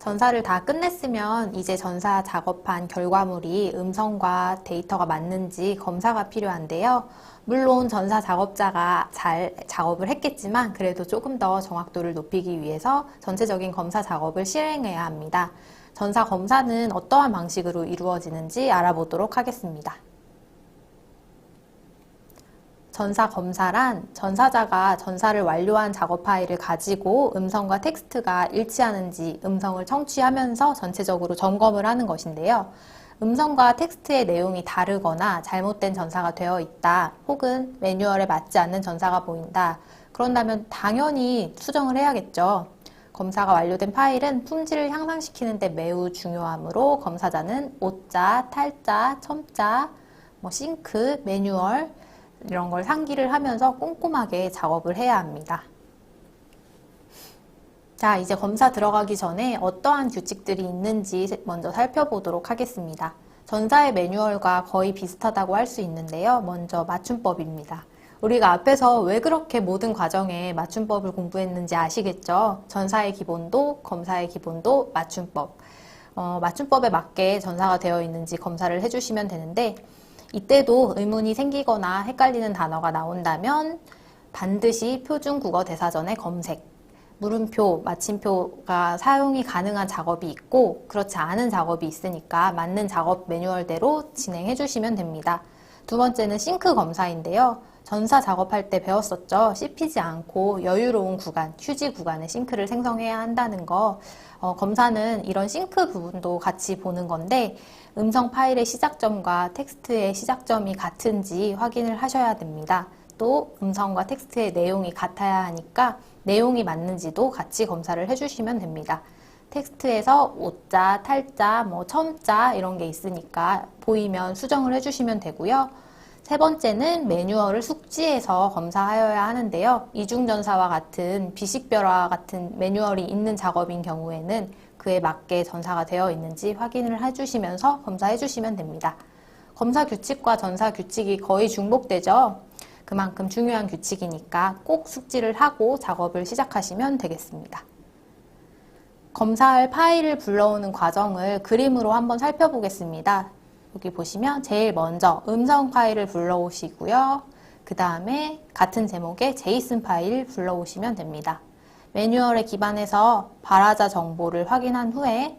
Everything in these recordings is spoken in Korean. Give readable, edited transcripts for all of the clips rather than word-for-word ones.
전사를 다 끝냈으면 이제 전사 작업한 결과물이 음성과 데이터가 맞는지 검사가 필요한데요. 물론 전사 작업자가 잘 작업을 했겠지만 그래도 조금 더 정확도를 높이기 위해서 전체적인 검사 작업을 실행해야 합니다. 전사 검사는 어떠한 방식으로 이루어지는지 알아보도록 하겠습니다. 전사 검사란 전사자가 전사를 완료한 작업 파일을 가지고 음성과 텍스트가 일치하는지 음성을 청취하면서 전체적으로 점검을 하는 것인데요. 음성과 텍스트의 내용이 다르거나 잘못된 전사가 되어 있다, 혹은 매뉴얼에 맞지 않는 전사가 보인다. 그런다면 당연히 수정을 해야겠죠. 검사가 완료된 파일은 품질을 향상시키는 데 매우 중요하므로 검사자는 오자, 탈자, 첨자, 싱크, 매뉴얼 이런 걸 상기를 하면서 꼼꼼하게 작업을 해야 합니다. 자, 이제 검사 들어가기 전에 어떠한 규칙들이 있는지 먼저 살펴보도록 하겠습니다. 전사의 매뉴얼과 거의 비슷하다고 할 수 있는데요. 먼저 맞춤법입니다. 우리가 앞에서 왜 그렇게 모든 과정에 맞춤법을 공부했는지 아시겠죠? 전사의 기본도, 검사의 기본도, 맞춤법. 맞춤법에 맞게 전사가 되어 있는지 검사를 해주시면 되는데, 이때도 의문이 생기거나 헷갈리는 단어가 나온다면 반드시 표준국어 대사전의 검색, 물음표, 마침표가 사용이 가능한 작업이 있고 그렇지 않은 작업이 있으니까 맞는 작업 매뉴얼대로 진행해 주시면 됩니다. 두 번째는 싱크 검사인데요. 전사 작업할 때 배웠었죠. 씹히지 않고 여유로운 구간, 휴지 구간에 싱크를 생성해야 한다는 거. 검사는 이런 싱크 부분도 같이 보는 건데 음성 파일의 시작점과 텍스트의 시작점이 같은지 확인을 하셔야 됩니다. 또 음성과 텍스트의 내용이 같아야 하니까 내용이 맞는지도 같이 검사를 해주시면 됩니다. 텍스트에서 오자, 탈자, 첨자 이런 게 있으니까 보이면 수정을 해주시면 되고요. 세 번째는 매뉴얼을 숙지해서 검사하여야 하는데요. 이중전사와 같은 비식별화 같은 매뉴얼이 있는 작업인 경우에는 그에 맞게 전사가 되어 있는지 확인을 해주시면서 검사해 주시면 됩니다. 검사 규칙과 전사 규칙이 거의 중복되죠. 그만큼 중요한 규칙이니까 꼭 숙지를 하고 작업을 시작하시면 되겠습니다. 검사할 파일을 불러오는 과정을 그림으로 한번 살펴보겠습니다. 여기 보시면 제일 먼저 음성 파일을 불러오시고요. 그 다음에 같은 제목의 제이슨 파일 불러오시면 됩니다. 매뉴얼에 기반해서 발화자 정보를 확인한 후에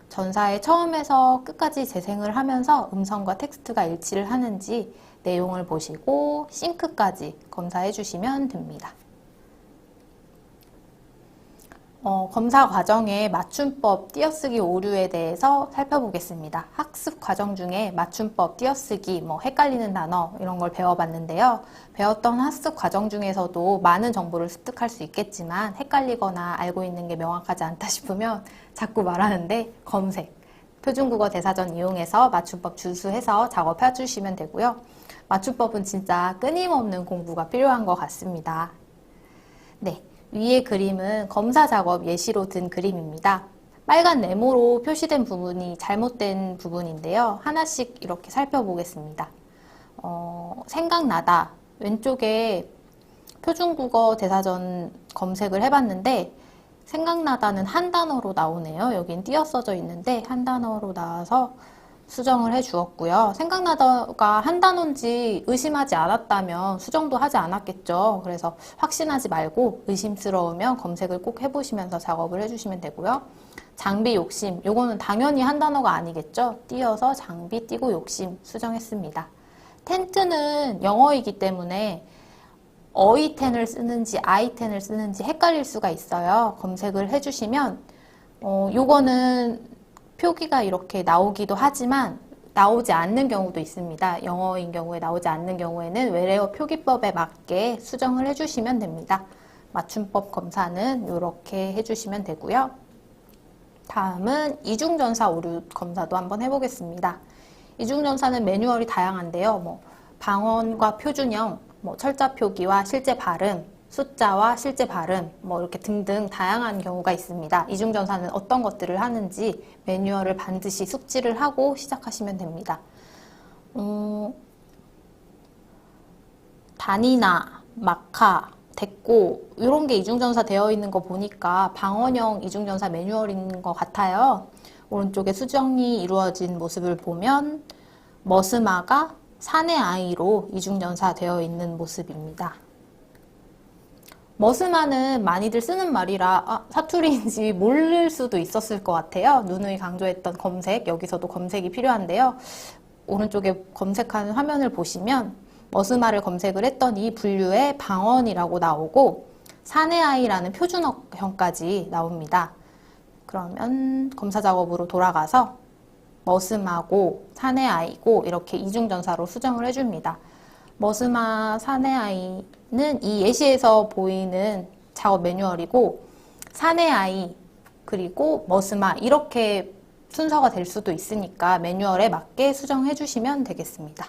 전사의 처음에서 끝까지 재생을 하면서 음성과 텍스트가 일치를 하는지 내용을 보시고 싱크까지 검사해 주시면 됩니다. 검사 과정의 맞춤법 띄어쓰기 오류에 대해서 살펴보겠습니다. 학습 과정 중에 맞춤법 띄어쓰기, 헷갈리는 단어 이런 걸 배워봤는데요. 배웠던 학습 과정 중에서도 많은 정보를 습득할 수 있겠지만 헷갈리거나 알고 있는 게 명확하지 않다 싶으면 자꾸 말하는데 검색, 표준국어 대사전 이용해서 맞춤법 주수해서 작업해 주시면 되고요. 맞춤법은 진짜 끊임없는 공부가 필요한 것 같습니다. 네. 위의 그림은 검사 작업 예시로 든 그림입니다. 빨간 네모로 표시된 부분이 잘못된 부분인데요. 하나씩 이렇게 살펴보겠습니다. 생각나다. 왼쪽에 표준국어 대사전 검색을 해봤는데 생각나다는 한 단어로 나오네요. 여긴 띄어 써져 있는데 한 단어로 나와서 수정을 해 주었고요. 생각나다가 한 단어인지 의심하지 않았다면 수정도 하지 않았겠죠. 그래서 확신하지 말고 의심스러우면 검색을 꼭 해보시면서 작업을 해주시면 되고요. 장비 욕심, 요거는 당연히 한 단어가 아니겠죠. 띄어서 장비 띄고 욕심 수정했습니다. 텐트는 영어이기 때문에 어이텐을 쓰는지 아이텐을 쓰는지 헷갈릴 수가 있어요. 검색을 해주시면 요거는 표기가 이렇게 나오기도 하지만 나오지 않는 경우도 있습니다. 영어인 경우에 나오지 않는 경우에는 외래어 표기법에 맞게 수정을 해주시면 됩니다. 맞춤법 검사는 이렇게 해주시면 되고요. 다음은 이중전사 오류 검사도 한번 해보겠습니다. 이중전사는 매뉴얼이 다양한데요. 방언과 표준형, 철자 표기와 실제 발음, 숫자와 실제 발음, 이렇게 등등 다양한 경우가 있습니다. 이중전사는 어떤 것들을 하는지 매뉴얼을 반드시 숙지를 하고 시작하시면 됩니다. 다니나, 마카, 됐고 이런 게 이중전사 되어 있는 거 보니까 방언형 이중전사 매뉴얼인 것 같아요. 오른쪽에 수정이 이루어진 모습을 보면 머스마가 사내 아이로 이중전사 되어 있는 모습입니다. 머스마는 많이들 쓰는 말이라 사투리인지 모를 수도 있었을 것 같아요. 누누이 강조했던 검색, 여기서도 검색이 필요한데요. 오른쪽에 검색하는 화면을 보시면 머스마를 검색을 했더니 분류에 방언이라고 나오고 사내아이라는 표준어형까지 나옵니다. 그러면 검사 작업으로 돌아가서 머스마고 사내아이고 이렇게 이중전사로 수정을 해줍니다. 머스마 사내아이는 이 예시에서 보이는 작업 매뉴얼이고 사내아이 그리고 머스마 이렇게 순서가 될 수도 있으니까 매뉴얼에 맞게 수정해 주시면 되겠습니다.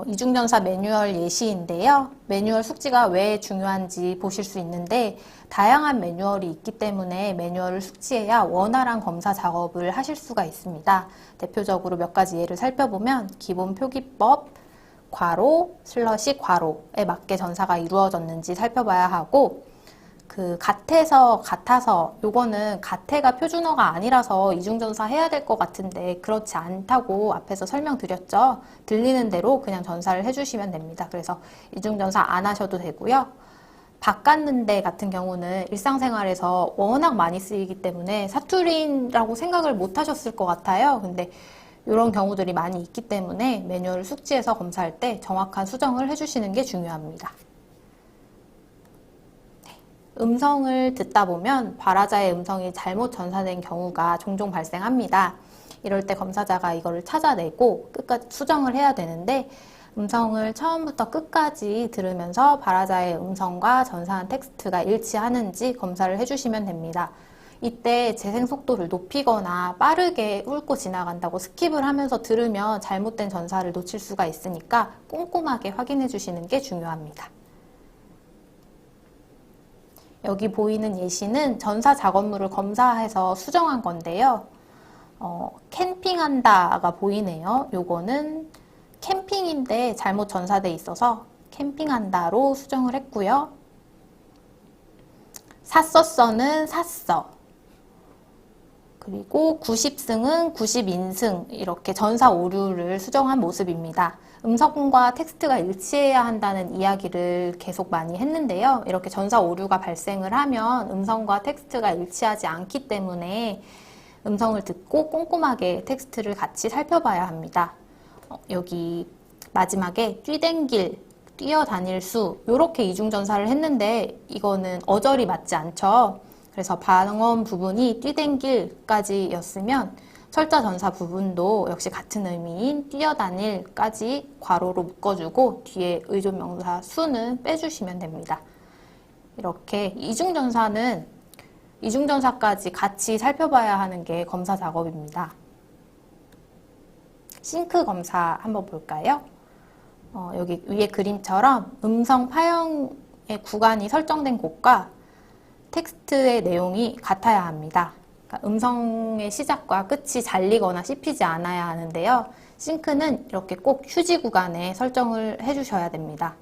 이중전사 매뉴얼 예시인데요. 매뉴얼 숙지가 왜 중요한지 보실 수 있는데 다양한 매뉴얼이 있기 때문에 매뉴얼을 숙지해야 원활한 검사 작업을 하실 수가 있습니다. 대표적으로 몇 가지 예를 살펴보면 기본 표기법, 괄호, 슬러시, 괄호에 맞게 전사가 이루어졌는지 살펴봐야 하고 같아서 요거는 같애가 표준어가 아니라서 이중전사 해야 될 것 같은데 그렇지 않다고 앞에서 설명드렸죠. 들리는 대로 그냥 전사를 해주시면 됩니다. 그래서 이중전사 안 하셔도 되고요. 바꿨는데 같은 경우는 일상생활에서 워낙 많이 쓰이기 때문에 사투리라고 생각을 못 하셨을 것 같아요. 근데 이런 경우들이 많이 있기 때문에 매뉴얼을 숙지해서 검사할 때 정확한 수정을 해주시는 게 중요합니다. 음성을 듣다 보면 발화자의 음성이 잘못 전사된 경우가 종종 발생합니다. 이럴 때 검사자가 이거를 찾아내고 끝까지 수정을 해야 되는데 음성을 처음부터 끝까지 들으면서 발화자의 음성과 전사한 텍스트가 일치하는지 검사를 해주시면 됩니다. 이때 재생 속도를 높이거나 빠르게 훑고 지나간다고 스킵을 하면서 들으면 잘못된 전사를 놓칠 수가 있으니까 꼼꼼하게 확인해 주시는 게 중요합니다. 여기 보이는 예시는 전사 작업물을 검사해서 수정한 건데요. 캠핑한다가 보이네요. 요거는 캠핑인데 잘못 전사돼 있어서 캠핑한다로 수정을 했고요. 샀었어는 샀어. 그리고 90승은 90인승 이렇게 전사 오류를 수정한 모습입니다. 음성과 텍스트가 일치해야 한다는 이야기를 계속 많이 했는데요. 이렇게 전사 오류가 발생을 하면 음성과 텍스트가 일치하지 않기 때문에 음성을 듣고 꼼꼼하게 텍스트를 같이 살펴봐야 합니다. 여기 마지막에 뛰댕길, 뛰어다닐 수 이렇게 이중전사를 했는데 이거는 어절이 맞지 않죠. 그래서 방언 부분이 뛰댕길까지 였으면 철자 전사 부분도 역시 같은 의미인 뛰어다닐까지 괄호로 묶어주고 뒤에 의존명사 수는 빼주시면 됩니다. 이렇게 이중전사까지 같이 살펴봐야 하는 게 검사 작업입니다. 싱크 검사 한번 볼까요? 여기 위에 그림처럼 음성 파형의 구간이 설정된 곳과 텍스트의 내용이 같아야 합니다. 그러니까 음성의 시작과 끝이 잘리거나 씹히지 않아야 하는데요. 싱크는 이렇게 꼭 휴지 구간에 설정을 해주셔야 됩니다.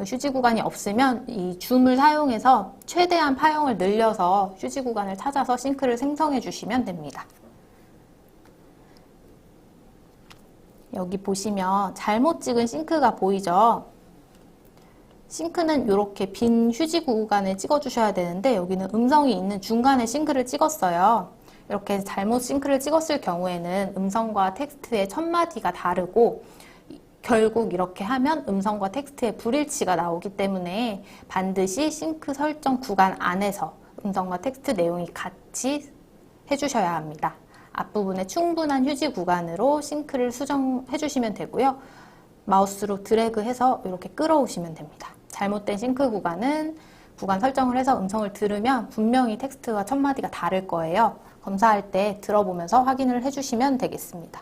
휴지 구간이 없으면 이 줌을 사용해서 최대한 파형을 늘려서 휴지 구간을 찾아서 싱크를 생성해 주시면 됩니다. 여기 보시면 잘못 찍은 싱크가 보이죠? 싱크는 이렇게 빈 휴지 구간에 찍어주셔야 되는데 여기는 음성이 있는 중간에 싱크를 찍었어요. 이렇게 잘못 싱크를 찍었을 경우에는 음성과 텍스트의 첫 마디가 다르고 결국 이렇게 하면 음성과 텍스트의 불일치가 나오기 때문에 반드시 싱크 설정 구간 안에서 음성과 텍스트 내용이 같이 해주셔야 합니다. 앞부분에 충분한 휴지 구간으로 싱크를 수정해 주시면 되고요. 마우스로 드래그해서 이렇게 끌어오시면 됩니다. 잘못된 싱크 구간은 구간 설정을 해서 음성을 들으면 분명히 텍스트와 첫 마디가 다를 거예요. 검사할 때 들어보면서 확인을 해주시면 되겠습니다.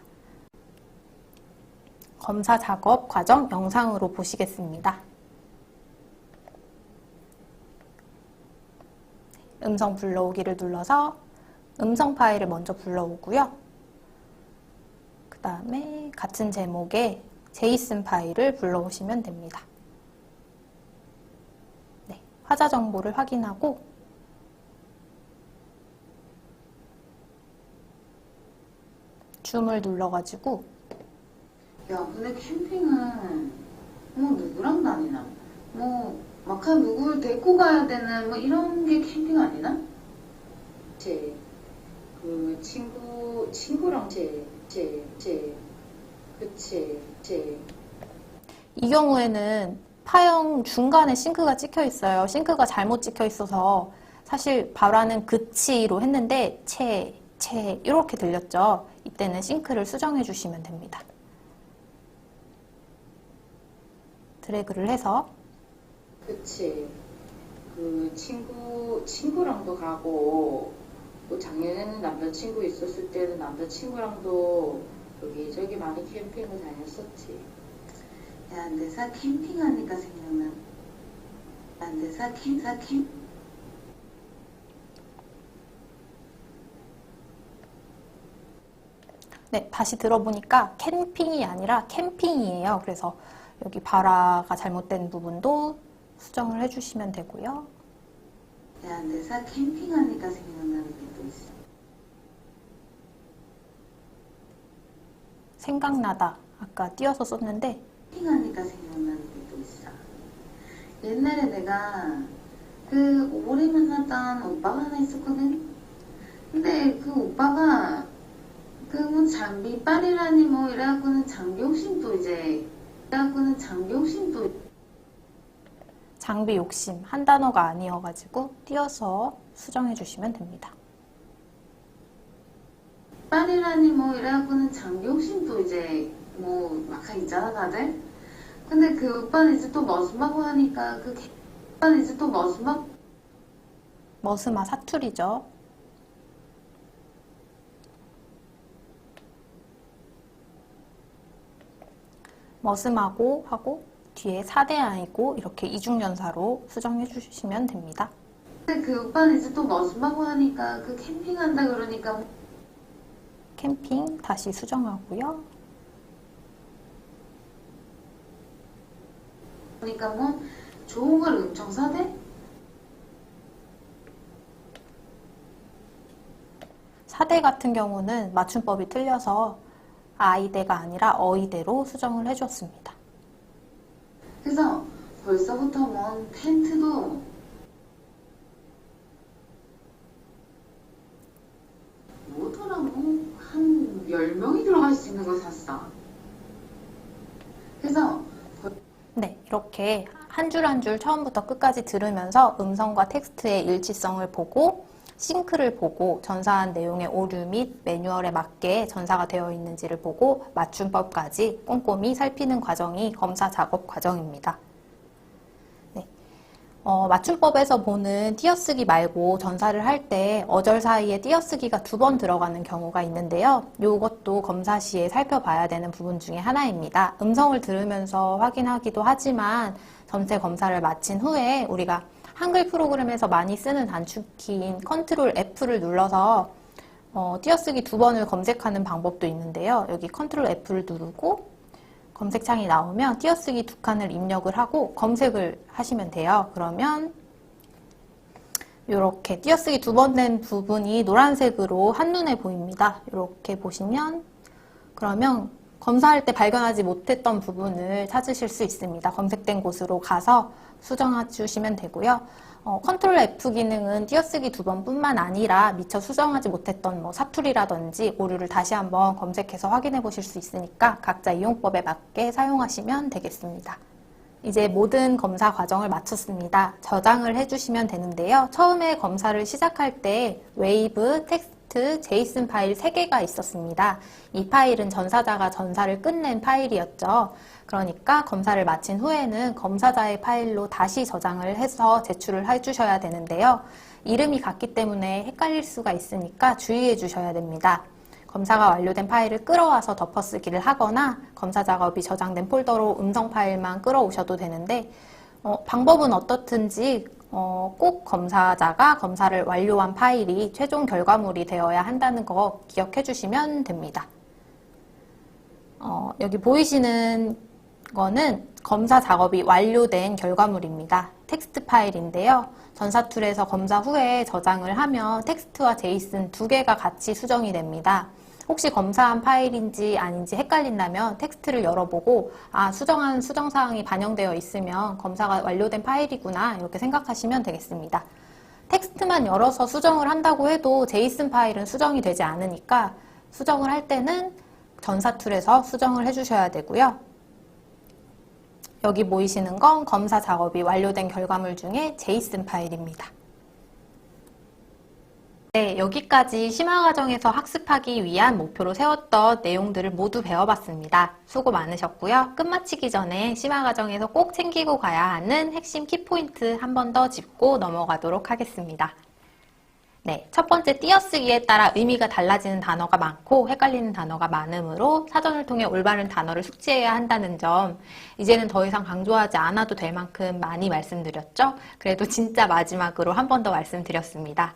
검사 작업 과정 영상으로 보시겠습니다. 음성 불러오기를 눌러서 음성 파일을 먼저 불러오고요. 그 다음에 같은 제목의 제이슨 파일을 불러오시면 됩니다. 화자 정보를 확인하고 줌을 눌러가지고 야, 근데 캠핑은 뭐 누구랑 다니나? 뭐 막한 누구를 데리고 가야 되는 뭐 이런 게 캠핑 아니나? 그 친구랑 그치. 이 경우에는 파형 중간에 싱크가 찍혀 있어요. 싱크가 잘못 찍혀 있어서 사실 발화는 그치로 했는데 채 이렇게 들렸죠. 이때는 싱크를 수정해 주시면 됩니다. 드래그를 해서 그치. 그 친구랑도 가고 또 작년에는 남자친구 있었을 때는 남자친구랑도 여기저기 많이 캠핑을 다녔었지. 야, 근데 캠핑하니까 생각나. 근데 캠 네, 다시 들어보니까 캠핑이 아니라 캠핑이에요. 그래서 여기 발화가 잘못된 부분도 수정을 해주시면 되고요. 야, 근데 캠핑하니까 생각나는 게 또 있어. 생각나다. 아까 띄어서 썼는데 캠핑하니까 생각나는 게 또 있어. 옛날에 내가 그 오래 만났던 오빠가 하나 있었거든. 근데 그 오빠가 그 뭐 장비빨이라니 뭐 이래갖고는 장비 욕심도 장비 욕심 한 단어가 아니어가지고 띄어서 수정해 주시면 됩니다. 빨이라니 뭐 이래갖고는 장비 욕심도 이제 뭐 막 있잖아 다들. 근데 그 오빠는 이제 또 머슴하고 하니까 오빠는 이제 또 머스마 사투리죠. 머슴하고 하고 뒤에 사대아이고 이렇게 이중연사로 수정해 주시면 됩니다. 근데 그 오빠는 이제 또 머슴하고 하니까 그 캠핑한다 그러니까 캠핑 다시 수정하고요. 그러니까 뭐 좋은 걸 엄청 사대? 사대 같은 경우는 맞춤법이 틀려서 아이대가 아니라 어이대로 수정을 해줬습니다. 그래서 벌써부터 뭔 텐트도 뭐더라 뭐한 10명이 들어갈 수 있는 거 샀어. 그래서 네, 이렇게 한 줄 한 줄 처음부터 끝까지 들으면서 음성과 텍스트의 일치성을 보고 싱크를 보고 전사한 내용의 오류 및 매뉴얼에 맞게 전사가 되어 있는지를 보고 맞춤법까지 꼼꼼히 살피는 과정이 검사 작업 과정입니다. 네. 맞춤법에서 보는 띄어쓰기 말고 전사를 할 때 어절 사이에 띄어쓰기가 2번 들어가는 경우가 있는데요. 이것도 검사 시에 살펴봐야 되는 부분 중에 하나입니다. 음성을 들으면서 확인하기도 하지만 전체 검사를 마친 후에 우리가 한글 프로그램에서 많이 쓰는 단축키인 컨트롤 F를 눌러서 띄어쓰기 2번을 검색하는 방법도 있는데요. 여기 컨트롤 F를 누르고 검색창이 나오면 띄어쓰기 2칸을 입력을 하고 검색을 하시면 돼요. 그러면 이렇게 띄어쓰기 2번 된 부분이 노란색으로 한눈에 보입니다. 이렇게 보시면 그러면 검사할 때 발견하지 못했던 부분을 찾으실 수 있습니다. 검색된 곳으로 가서 수정해 주시면 되고요. 컨트롤 F 기능은 띄어쓰기 2번 뿐만 아니라 미처 수정하지 못했던 뭐 사투리라든지 오류를 다시 한번 검색해서 확인해 보실 수 있으니까 각자 이용법에 맞게 사용하시면 되겠습니다. 이제 모든 검사 과정을 마쳤습니다. 저장을 해주시면 되는데요. 처음에 검사를 시작할 때 웨이브, 텍스트, 제이슨 파일 3개가 있었습니다. 이 파일은 전사자가 전사를 끝낸 파일이었죠. 그러니까 검사를 마친 후에는 검사자의 파일로 다시 저장을 해서 제출을 해주셔야 되는데요. 이름이 같기 때문에 헷갈릴 수가 있으니까 주의해 주셔야 됩니다. 검사가 완료된 파일을 끌어와서 덮어쓰기를 하거나 검사 작업이 저장된 폴더로 음성 파일만 끌어오셔도 되는데 방법은 어떻든지 꼭 검사자가 검사를 완료한 파일이 최종 결과물이 되어야 한다는 거 기억해 주시면 됩니다. 여기 보이시는 거는 검사 작업이 완료된 결과물입니다. 텍스트 파일인데요. 전사툴에서 검사 후에 저장을 하면 텍스트와 제이슨 두 개가 같이 수정이 됩니다. 혹시 검사한 파일인지 아닌지 헷갈린다면 텍스트를 열어보고 수정한 수정사항이 반영되어 있으면 검사가 완료된 파일이구나 이렇게 생각하시면 되겠습니다. 텍스트만 열어서 수정을 한다고 해도 제이슨 파일은 수정이 되지 않으니까 수정을 할 때는 전사툴에서 수정을 해주셔야 되고요. 여기 보이시는 건 검사 작업이 완료된 결과물 중에 제이슨 파일입니다. 네, 여기까지 심화과정에서 학습하기 위한 목표로 세웠던 내용들을 모두 배워봤습니다. 수고 많으셨고요. 끝마치기 전에 심화과정에서 꼭 챙기고 가야 하는 핵심 키포인트 한 번 더 짚고 넘어가도록 하겠습니다. 네, 첫 번째 띄어쓰기에 따라 의미가 달라지는 단어가 많고 헷갈리는 단어가 많으므로 사전을 통해 올바른 단어를 숙지해야 한다는 점, 이제는 더 이상 강조하지 않아도 될 만큼 많이 말씀드렸죠? 그래도 진짜 마지막으로 한 번 더 말씀드렸습니다.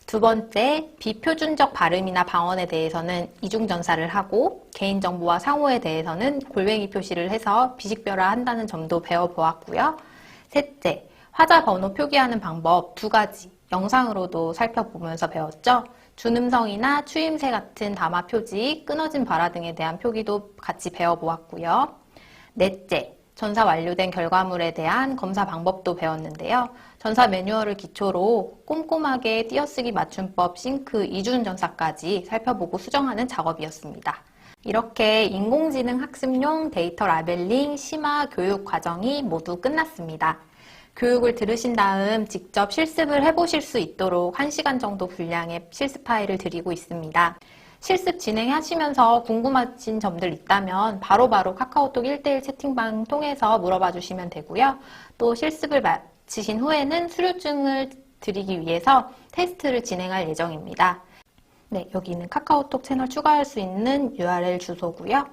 두 번째, 비표준적 발음이나 방언에 대해서는 이중전사를 하고 개인정보와 상호에 대해서는 골뱅이 표시를 해서 비식별화한다는 점도 배워보았고요. 셋째, 화자 번호 표기하는 방법 두 가지 영상으로도 살펴보면서 배웠죠. 준음성이나 추임새 같은 담화 표지, 끊어진 발화 등에 대한 표기도 같이 배워보았고요. 넷째, 전사 완료된 결과물에 대한 검사 방법도 배웠는데요. 전사 매뉴얼을 기초로 꼼꼼하게 띄어쓰기 맞춤법, 싱크, 이중전사까지 살펴보고 수정하는 작업이었습니다. 이렇게 인공지능 학습용 데이터 라벨링 심화 교육 과정이 모두 끝났습니다. 교육을 들으신 다음 직접 실습을 해보실 수 있도록 1시간 정도 분량의 실습 파일을 드리고 있습니다. 실습 진행하시면서 궁금하신 점들 있다면 바로바로 카카오톡 1:1 채팅방 통해서 물어봐 주시면 되고요. 또 실습을 마치신 후에는 수료증을 드리기 위해서 테스트를 진행할 예정입니다. 네, 여기는 카카오톡 채널 추가할 수 있는 URL 주소고요.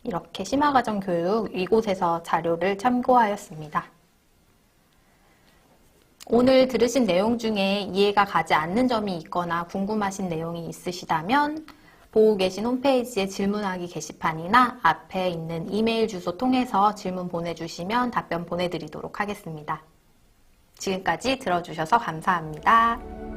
이렇게 심화과정 교육 이곳에서 자료를 참고하였습니다. 오늘 들으신 내용 중에 이해가 가지 않는 점이 있거나 궁금하신 내용이 있으시다면 보고 계신 홈페이지의 질문하기 게시판이나 앞에 있는 이메일 주소 통해서 질문 보내주시면 답변 보내드리도록 하겠습니다. 지금까지 들어주셔서 감사합니다.